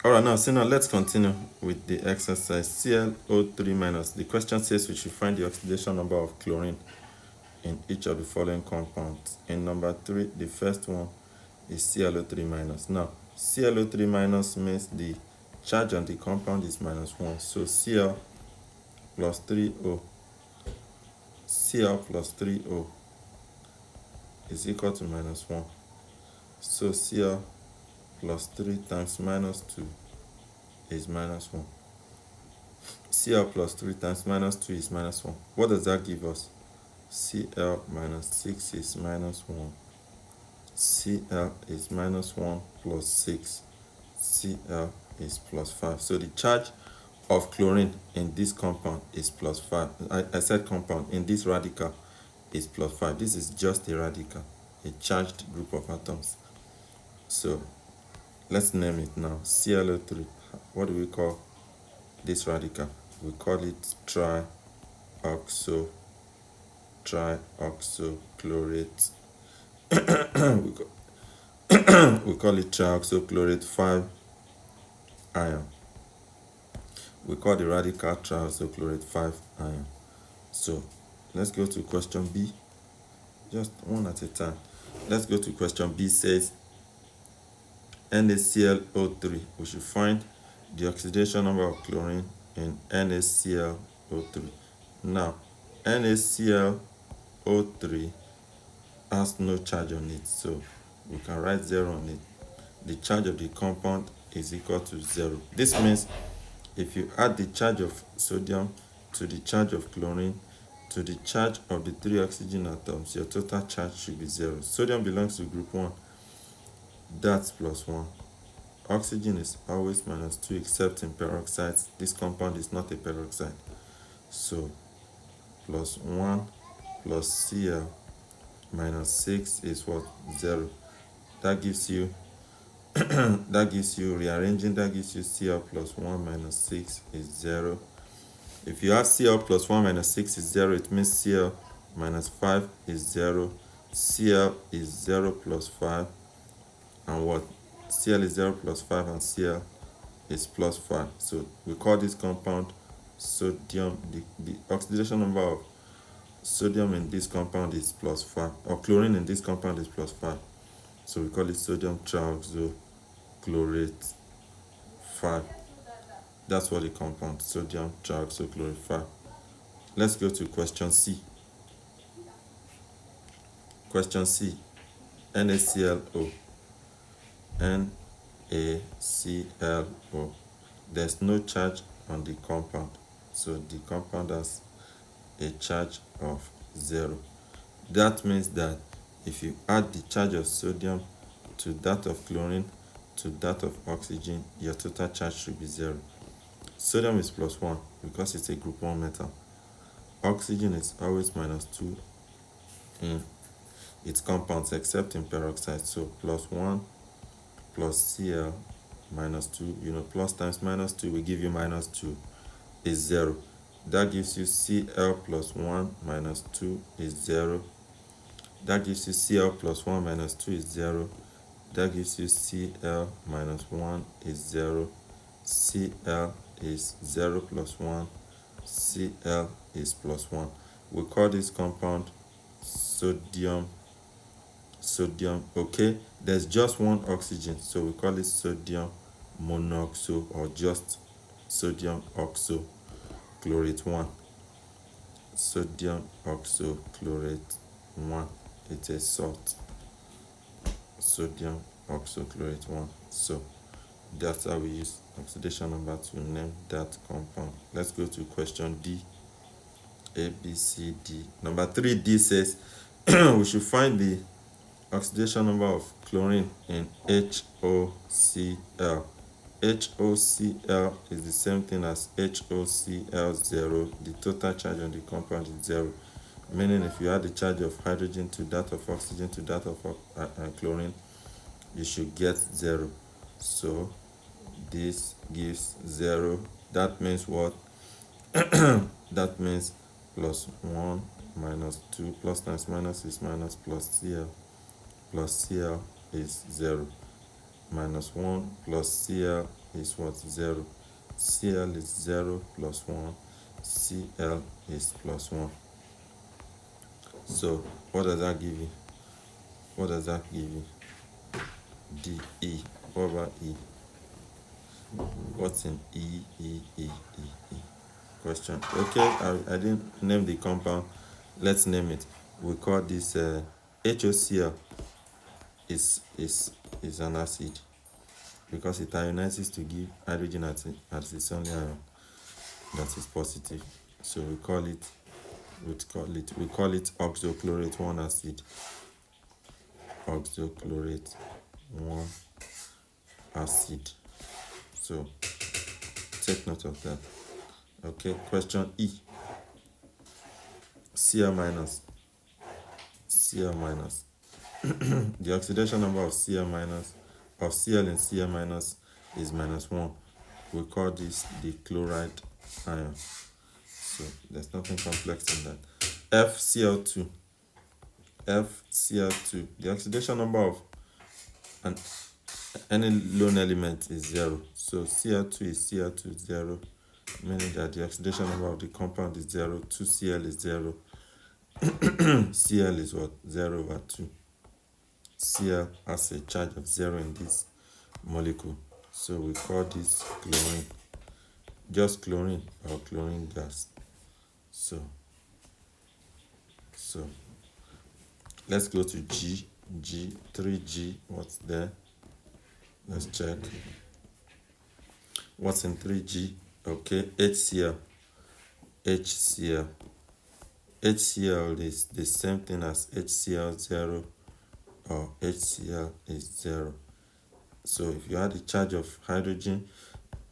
Alright, now let's continue with the exercise. ClO3 minus. The question says we should find the oxidation number of chlorine in each of the following compounds. In number 3, the first one is ClO3 minus. Now, ClO3 minus means the charge on the compound is -1. So Cl plus 3O, Cl plus 3O is equal to -1. So Cl plus 3 times -2 is -1. Cl plus 3 times -2 is -1. What does that give us? Cl minus 6 is -1. Cl is -1 plus 6. Cl is plus 5. So the charge of chlorine in this compound is plus 5. I said compound. In this radical is plus 5. This is just a radical, a charged group of atoms. So let's name it now. ClO3. What do we call this radical? We call it trioxochlorate. we call it trioxochlorate 5 ion. We call the radical trioxochlorate 5 ion. So let's go to question B. Just one at a time. Let's go to question B. Says NaClO3. We should find the oxidation number of chlorine in NaClO3. Now, NaClO3 has no charge on it, so we can write 0 on it. The charge of the compound is equal to 0. This means if you add the charge of sodium to the charge of chlorine to the charge of the 3 oxygen atoms, your total charge should be 0. Sodium belongs to group 1. That's plus 1. Oxygen is always -2 except in peroxides. This compound is not a peroxide. So plus 1 plus Cl minus 6 is what? 0. That gives you rearranging, that gives you Cl plus 1 minus 6 is 0. If you have Cl plus 1 minus 6 is 0, it means Cl minus 5 is 0. Cl is 0 plus 5. And what? Cl is 0 plus 5 and Cl is plus 5. So we call this compound sodium. The oxidation number of sodium in this compound is plus 5. Or chlorine in this compound is plus 5. So we call it sodium trioxochlorate 5. That's what the compound, sodium trioxochlorate 5. Let's go to question C. Question C. NaClO. NaClO. There's no charge on the compound, so the compound has a charge of 0. That means that if you add the charge of sodium to that of chlorine to that of oxygen, your total charge should be 0. Sodium is plus 1 because it's a group 1 metal. Oxygen is always -2 in its compounds except in peroxide. So plus 1 plus Cl minus 2, plus times -2 will give you -2 is 0. That gives you Cl plus 1 minus 2 is 0. That gives you Cl plus 1 minus 2 is 0. That gives you Cl minus 1 is 0. Cl is 0 plus 1. Cl is plus 1. We call this compound sodium. Okay, there's just one oxygen, so we call it sodium monoxo or just sodium oxochlorate 1. Sodium oxochlorate 1. It's a salt. Sodium oxochlorate 1. So that's how we use oxidation number to name that compound. Let's go to question D. A, B, C, D. Number 3D says we should find the oxidation number of chlorine in HOCl. HOCl is the same thing as HOCl0. The total charge on the compound is 0. Meaning if you add the charge of hydrogen to that of oxygen to that of chlorine, you should get 0. So this gives 0. That means what? That means plus 1 minus 2 plus times minus is minus plus Cl. Plus Cl is 0. Minus 1 plus Cl is what? 0. Cl is 0 plus 1. Cl is plus 1. So what does that give you? What does that give you? DE. What about E? What's in E? Question. Okay, I didn't name the compound. Let's name it. We call this HOCl is an acid because it ionizes to give hydrogen at its only ion that is positive. So we call it oxochlorate 1 acid. Oxochlorate 1 acid. So take note of that. Okay, question E. Cl minus. The oxidation number of Cl and Cl minus is -1. We call this the chloride ion. So there's nothing complex in that. FCl2. The oxidation number of any lone element is 0. So Cl2 is Cl2 0, meaning that the oxidation number of the compound is 0. 2Cl is 0. Cl is what? 0 over 2. Cl has a charge of 0 in this molecule. So we call this chlorine. Just chlorine or chlorine gas. So let's go to G. 3G. What's there? Let's check. What's in 3G? Okay, HCl. HCl is the same thing as HCl0 or HCl is 0. So if you add the charge of hydrogen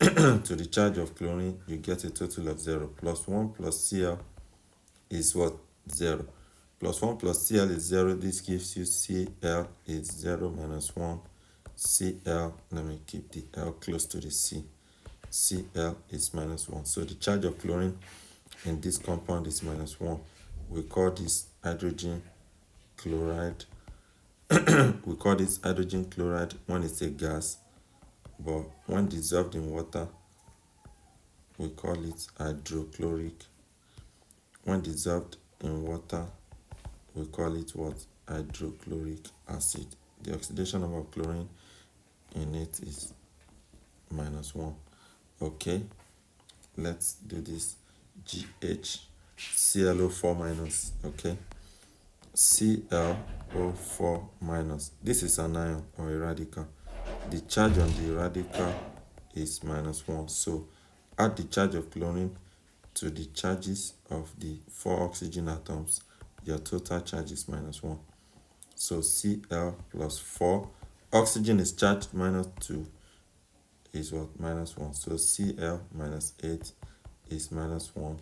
to the charge of chlorine, you get a total of 0. Plus 1 plus Cl is what? 0. Plus 1 plus Cl is 0. This gives you Cl is 0 minus 1. Cl, let me keep the L close to the C. Cl is -1. So the charge of chlorine in this compound is -1. We call this hydrogen chloride. We call this hydrogen chloride when it's a gas, but when dissolved in water, we call it hydrochloric. When dissolved in water, we call it what? Hydrochloric acid. The oxidation number of chlorine in it is -1. Okay, let's do this. ClO4 minus. Okay, ClO4 minus. This is an ion or a radical. The charge on the radical is -1. So add the charge of chlorine to the charges of the 4 oxygen atoms. Your total charge is -1. So Cl plus 4. Oxygen is charged -2 is what? -1. So Cl minus 8 is -1.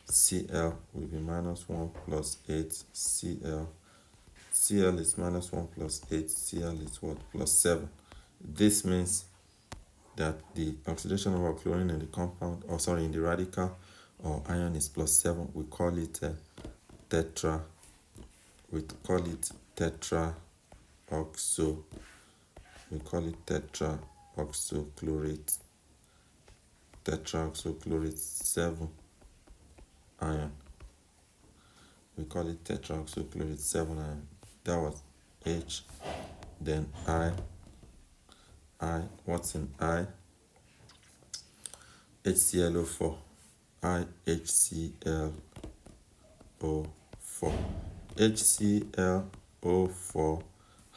Cl will be -1 plus 8. Cl is -1 plus 8. Cl is what? Plus 7. This means that the oxidation number of chlorine in the compound, in the radical or ion is +7. We call it tetraoxo. We call it tetraoxochlorate. Tetraoxochlorate 7 ion. We call it tetraoxochlorate 7 ion. That was H. Then I. What's in I? HClO4. HClO4. HClO4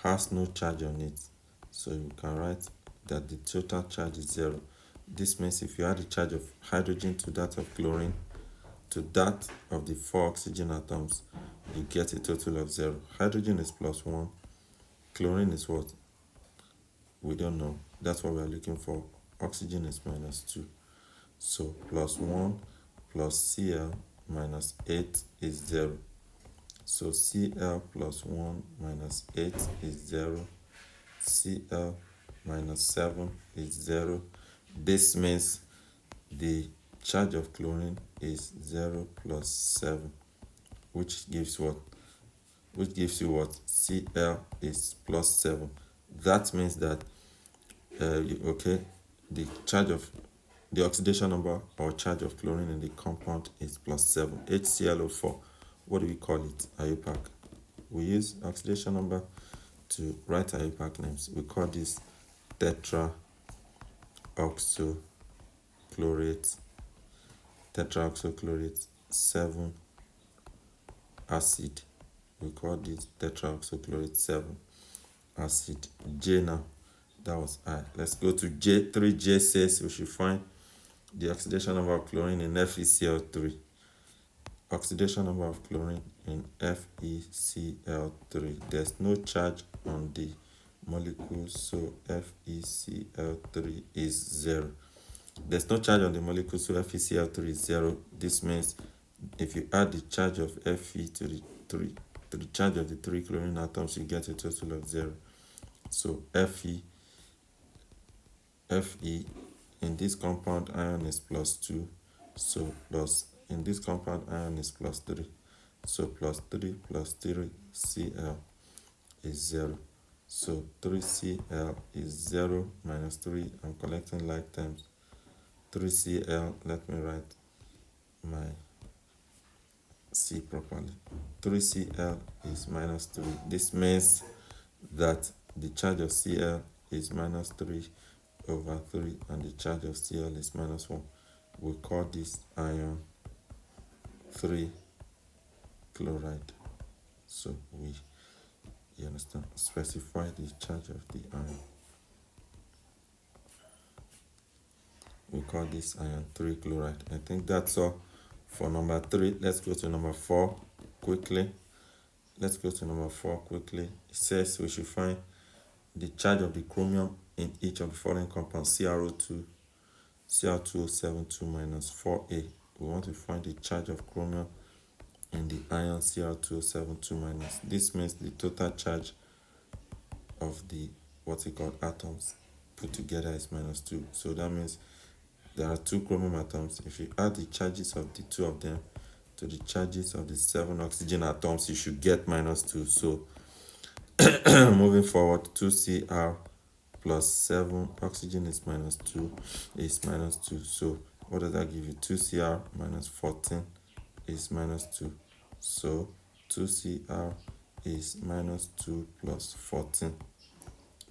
has no charge on it, so you can write that the total charge is 0. This means if you add the charge of hydrogen to that of chlorine to that of the 4 oxygen atoms, you get a total of 0. Hydrogen is +1. Chlorine is what? We don't know. That's what we are looking for. Oxygen is -2. So +1 plus Cl minus 8 is 0. So Cl plus 1 minus 8 is 0. Cl minus 7 is 0. This means the charge of chlorine is 0 plus 7, which gives what? Which gives you what? Cl is +7. That means that the oxidation number or charge of chlorine in the compound is +7. HClO4, what do we call it? IUPAC. We use oxidation number to write IUPAC names. We call this tetraoxochlorate 7 acid. We call this tetraoxochlorate 7 acid. J now, that was I. Let's go to J. 3J says we should find the oxidation number of chlorine in FeCl3. Oxidation number of chlorine in FeCl3. There's no charge on the molecule, so FeCl3 is 0. There's no charge on the molecule, so FeCl3 is 0. This means if you add the charge of Fe to the charge of the 3 chlorine atoms, you get a total of 0. So Fe in this compound ion is +2, so plus in this compound ion is +3, so +3 + 3 Cl is 0. So 3Cl is 0 minus 3. I'm collecting like terms. 3Cl, let me write my C properly. 3Cl is -3. This means that the charge of Cl is -3/3 and the charge of Cl is -1. We call this ion 3 chloride. So you understand, specify the charge of the ion. We call this ion 3 chloride. I think that's all for number 3. Let's go to number 4 quickly. It says we should find the charge of the chromium in each of the following compounds: Cr2O72- 4A. We want to find the charge of chromium in the ion Cr2O72-. This means the total charge of the atoms put together is -2. So that means there are 2 chromium atoms. If you add the charges of the 2 of them to the charges of the 7 oxygen atoms, you should get -2. So moving forward, 2Cr plus 7 oxygen is -2 is -2. So what does that give you? 2Cr minus 14 is -2. So 2Cr is -2 plus 14.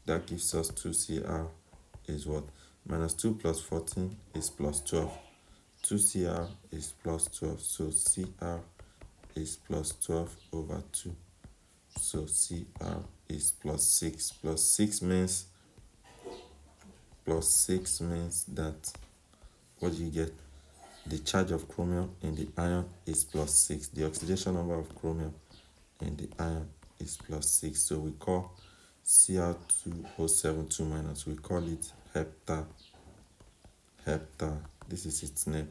That gives us 2Cr is what? -2 plus 14 is +12. 2Cr is +12. So Cr is +12/2. So Cr is +6. +6 means that, what do you get? The charge of chromium in the ion is +6. The oxidation number of chromium in the ion is +6. So we call Cr2O72-, we call it this is its name,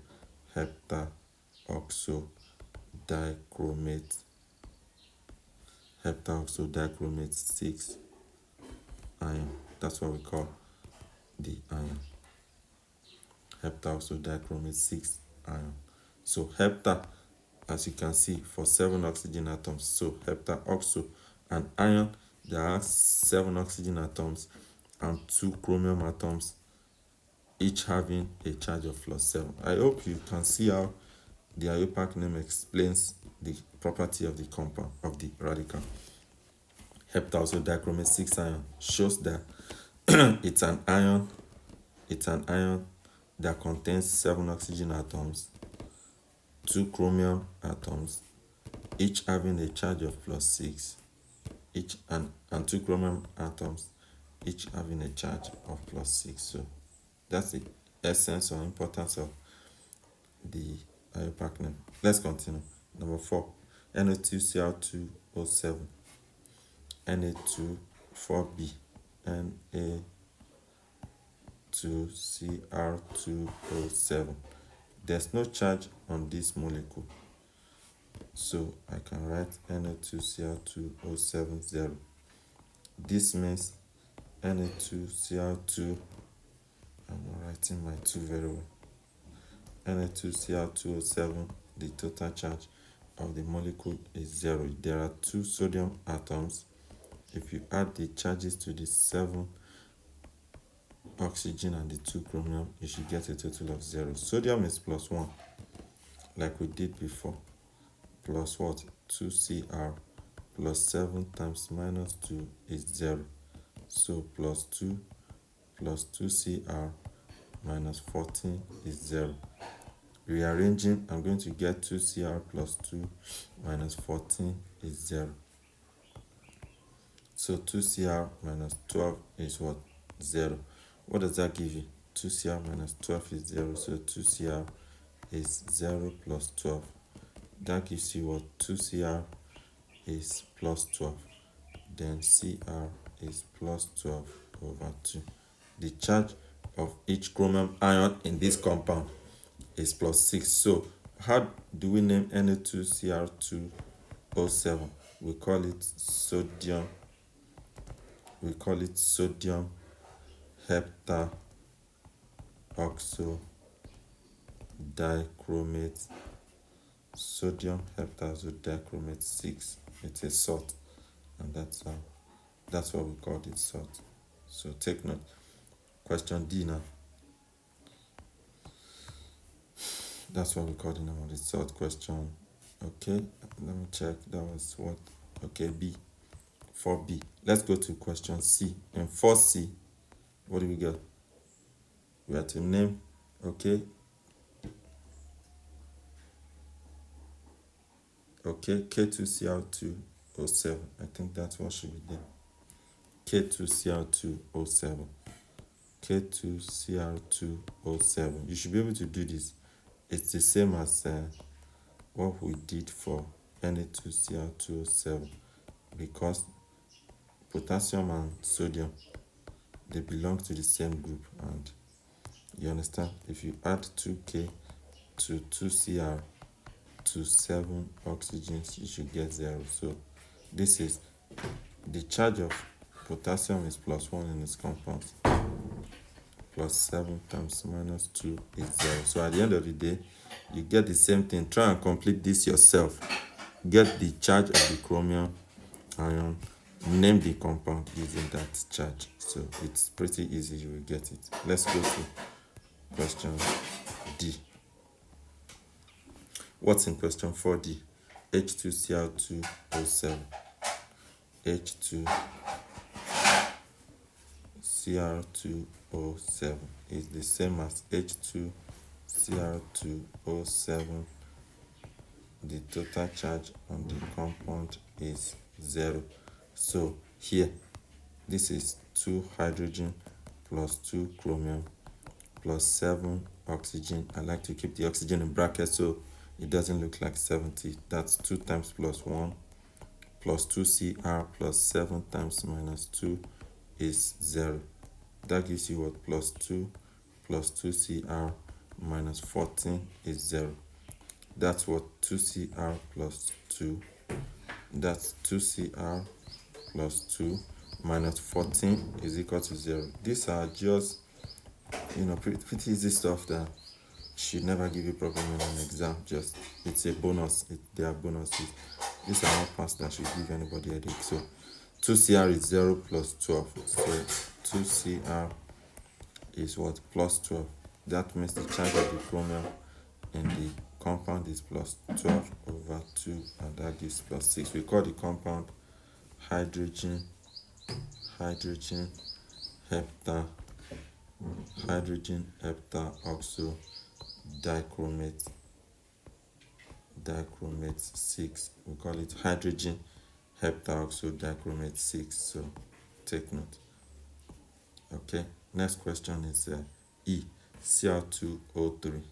heptaoxodichromate 6 ion. That's what we call the ion, heptaoxodichromate 6 ion. So hepta, as you can see, for 7 oxygen atoms. So heptaoxo, an ion that has 7 oxygen atoms and 2 chromium atoms, each having a charge of +7. I hope you can see how the IUPAC name explains the property of the compound, of the radical. Heptaoxodichromate 6 ion shows that it's an ion that contains 7 oxygen atoms, 2 chromium atoms, each having a charge of +6, and 2 chromium atoms, each having a charge of +6. So that's the essence or importance of the IUPAC name. Let's continue. Number 4, Na2Cl2O7, Na2, 4B, Na2Cr2O7. There's no charge on this molecule, so I can write Na2Cr2O7 0. This means Na2Cr2, I'm not writing my 2 very well. Na2Cr2O7, the total charge of the molecule is 0. There are 2 sodium atoms. If you add the charges to the 7 oxygen and the 2 chromium, you should get a total of 0. Sodium is plus 1, like we did before, plus what? 2Cr plus 7 times minus 2 is 0. So plus 2 plus 2Cr minus 14 is 0. Rearranging, I'm going to get 2Cr plus 2 minus 14 is 0. So 2Cr minus 12 is what? 0. What does that give you? 2Cr minus 12 is 0, so 2Cr is 0 plus 12. That gives you what? 2Cr is plus 12. Then Cr is plus 12 over 2. The charge of each chromium ion in this compound is plus 6. So how do we name Na2Cr2O7? We call it sodium heptaoxodichromate. Sodium heptaoxodichromate 6. It's a salt, and that's what we call it, salt. So take note. Question D now. That's what we call the number, the salt question. Okay, let me check. That was what? Okay, B. 4B. Let's go to question C. In 4C, what do we get? We have to name, okay, K2Cr2O7. I think that's what should be there. K2Cr2O7. K2Cr2O7. You should be able to do this. It's the same as what we did for Na2Cr2O7, because potassium and sodium, they belong to the same group, and you understand, if you add 2K to 2Cr to 7 oxygens, you should get 0. So this is the charge of potassium is plus 1 in its compounds, plus 7 times minus 2 is 0. So at the end of the day, you get the same thing. Try and complete this yourself. Get the charge of the chromium ion, name the compound using that charge. So it's pretty easy, you will get it. Let's go to question D. What's in question 4D? H2Cr2O7. H2Cr2O7 is the same as H2Cr2O7. The total charge on the compound is 0. So here, this is 2 hydrogen plus 2 chromium plus 7 oxygen. I like to keep the oxygen in brackets so it doesn't look like 70. That's 2 times plus 1 plus 2Cr plus 7 times minus 2 is 0. That gives you what? Plus 2 plus 2Cr minus 14 is 0. That's what? 2Cr plus 2. That's 2Cr plus 2 minus 14 is equal to 0. These are just, pretty easy stuff that should never give you problem in an exam. Just, it's a bonus. They are bonuses. These are not parts that should give anybody a headache. So 2Cr is 0 plus 12. So 2Cr is what? Plus 12. That means the charge of the chromium in the compound is plus 12 over 2, and that gives plus 6. We call the compound hydrogen heptaoxodichromate 6. We call it hydrogen heptaoxodichromate 6. So take note. Okay, next question is E, Cr2O3.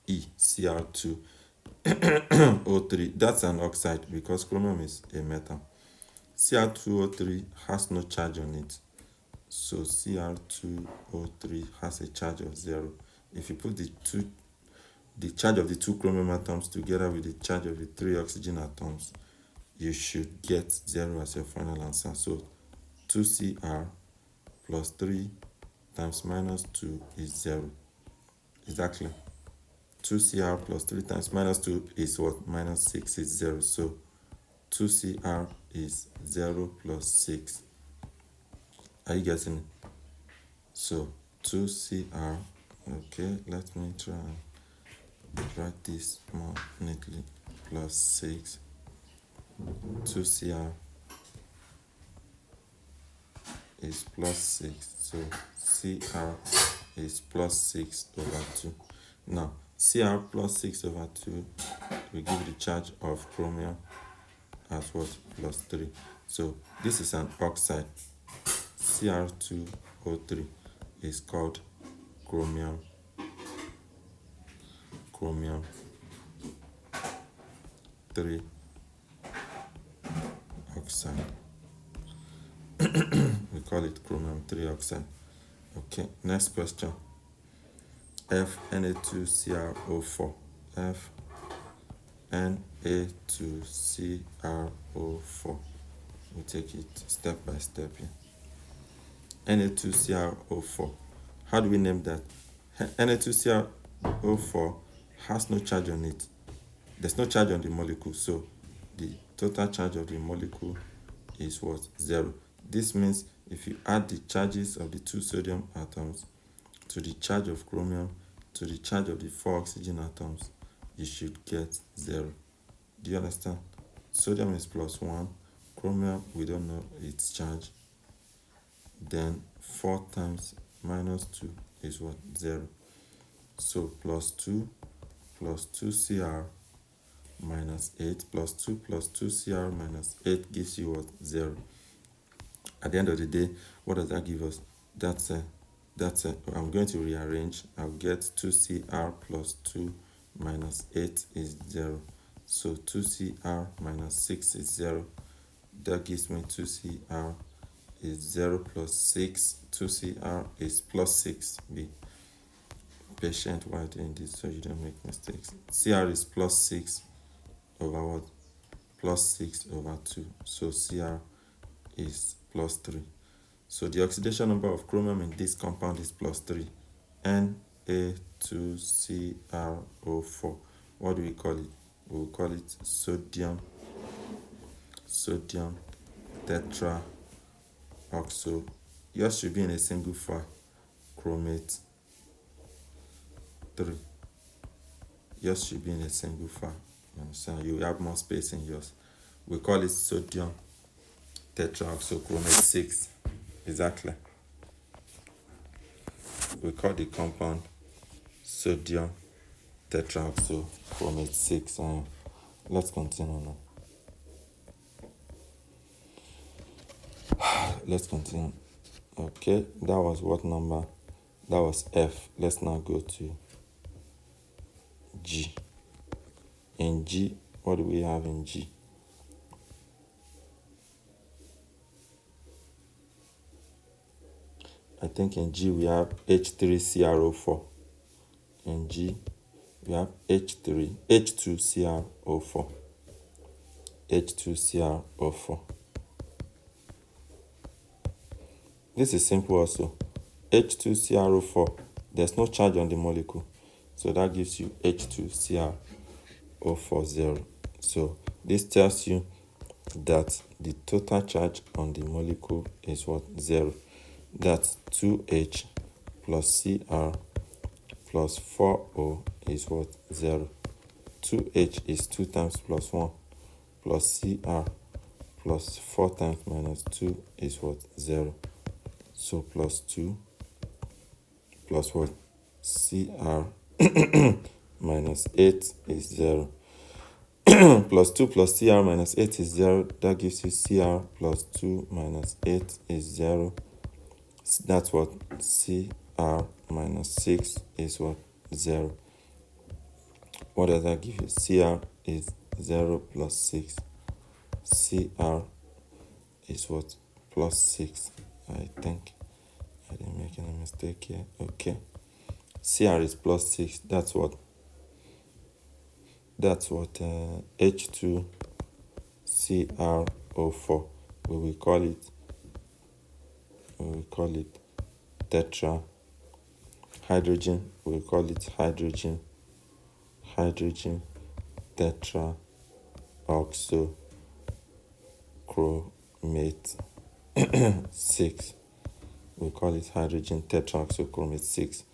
Cr2O3. That's an oxide because chromium is a metal. Cr2O3 has no charge on it, so Cr2O3 has a charge of 0. If you put the charge of the 2 chromium atoms together with the charge of the 3 oxygen atoms, you should get 0 as your final answer. So 2Cr plus 3 times minus 2 is 0. Is that clear? 2Cr plus 3 times minus 2 is what? Minus 6 is 0. So 2Cr is 0 plus 6. Are you getting it? So 2Cr. Okay, let me try and write this more neatly. Plus 6. 2Cr is plus 6. So Cr is plus 6 over 2. Now, Cr plus 6 over 2 will give the charge of chromium as what? Plus 3. So this is an oxide. Cr2O3 is called chromium 3 oxide. We call it chromium 3 oxide. Okay, next question. FNA2CrO4. FNA2CrO4. We take it step by step here. Na2CrO4. How do we name that? Na2CrO4 has no charge on it. There's no charge on the molecule, so the total charge of the molecule is what? 0. This means if you add the charges of the 2 sodium atoms to the charge of chromium to the charge of the 4 oxygen atoms, you should get 0. Do you understand? Sodium is plus 1. Chromium, we don't know its charge. Then 4 times minus 2 is what? 0. So plus 2 plus 2Cr minus 8 plus 2 plus 2Cr minus 8 gives you what? 0. At the end of the day, what does that give us? I'm going to rearrange. I'll get 2Cr plus 2 minus 8 is 0. So 2Cr minus 6 is 0. That gives me 2Cr is 0 plus 6. 2Cr is plus 6. Be patient while doing this so you don't make mistakes. Cr is plus 6 over what? Plus 6 over 2. So Cr is plus 3. So the oxidation number of chromium in this compound is plus 3. Na2CrO4. What do we call it? We will call it sodium tetraoxo. Yours should be in a single file. Chromate 3. Yours should be in a single file. You understand? You have more space in yours. We call it sodium tetraoxochromate 6. Exactly. We call the compound sodium tetraoxochromate 6. Let's continue now. Let's continue. Okay, that was what number? That was F. Let's now go to G. In G, what do we have in G? I think in G we have H3CrO4. In G we have H2CrO4. H2CrO4. This is simple also. H2CrO4, there's no charge on the molecule. So that gives you H2CrO4 0. So this tells you that the total charge on the molecule is what? 0. That's 2H plus Cr plus 4O is what? 0. 2H is 2 times plus 1 plus Cr plus 4 times minus 2 is what? 0. So plus 2 plus what? Cr minus 8 is 0. Plus 2 plus Cr minus 8 is 0. That gives you Cr plus 2 minus 8 is 0. That's what? Cr minus 6 is what? 0. What does that give you? Cr is 0 plus 6. Cr is what? Plus 6. I think I didn't make any mistake here. Okay. Cr is plus 6. That's what H2CrO4. We will call it tetra. Hydrogen, we will call it hydrogen tetraoxochromate 6. we call it hydrogen tetraoxochromate 6.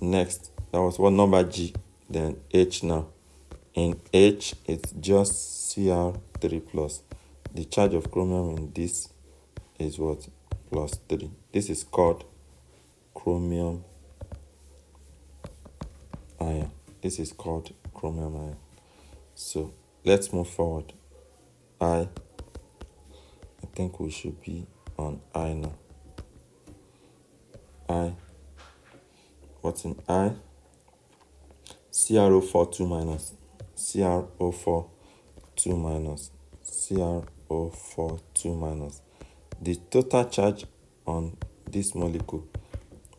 Next, that was what number G, then H now. In H, it's just Cr3 plus. The charge of chromium in this is what? Plus 3. This is called chromium ion. This is called chromium ion. So let's move forward. I think we should be on I now. I. What's in I? CrO4 2 minus. CrO4 2 minus. CrO4 2 minus. The total charge on this molecule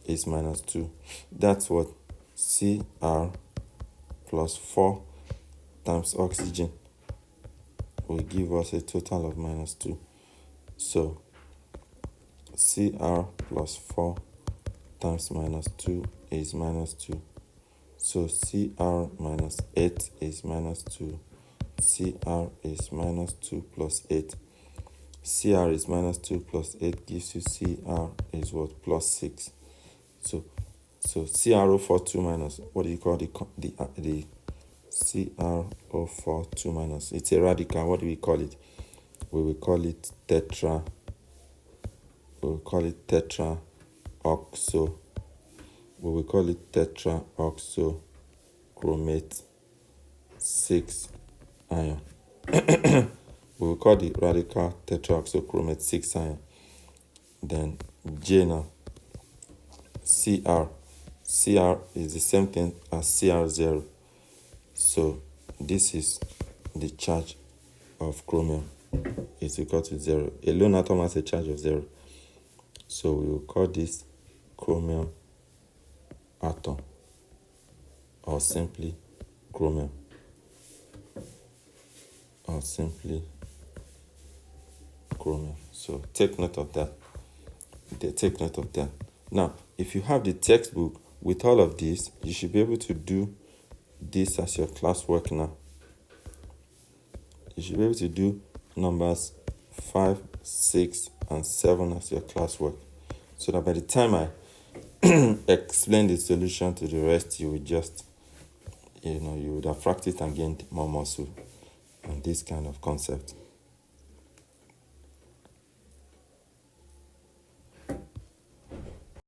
is minus 2. That's what Cr plus 4 times oxygen will give us a total of minus 2. So Cr plus 4 times minus 2 is minus 2. So Cr minus 8 is minus 2. Cr is minus 2 plus 8. Cr is minus 2 plus 8 gives you Cr is what? Plus 6. So CrO4 2 minus, what do you call the CrO4 2 minus? It's a radical. What do we call it? We will call it tetraoxo. We will call it tetraoxochromate 6 ion. We will call the radical tetraoxochromate 6 ion. Then J now. Cr. Cr is the same thing as Cr0. So this is the charge of chromium. It's equal to 0. A lone atom has a charge of 0. So we will call this chromium atom, or simply chromium, So take note of that. Now, if you have the textbook with all of this, you should be able to do this as your classwork now. You should be able to do numbers 5, 6, and 7 as your classwork, so that by the time I explain the solution to the rest, you would just, you would have practiced and gained more muscle on this kind of concept.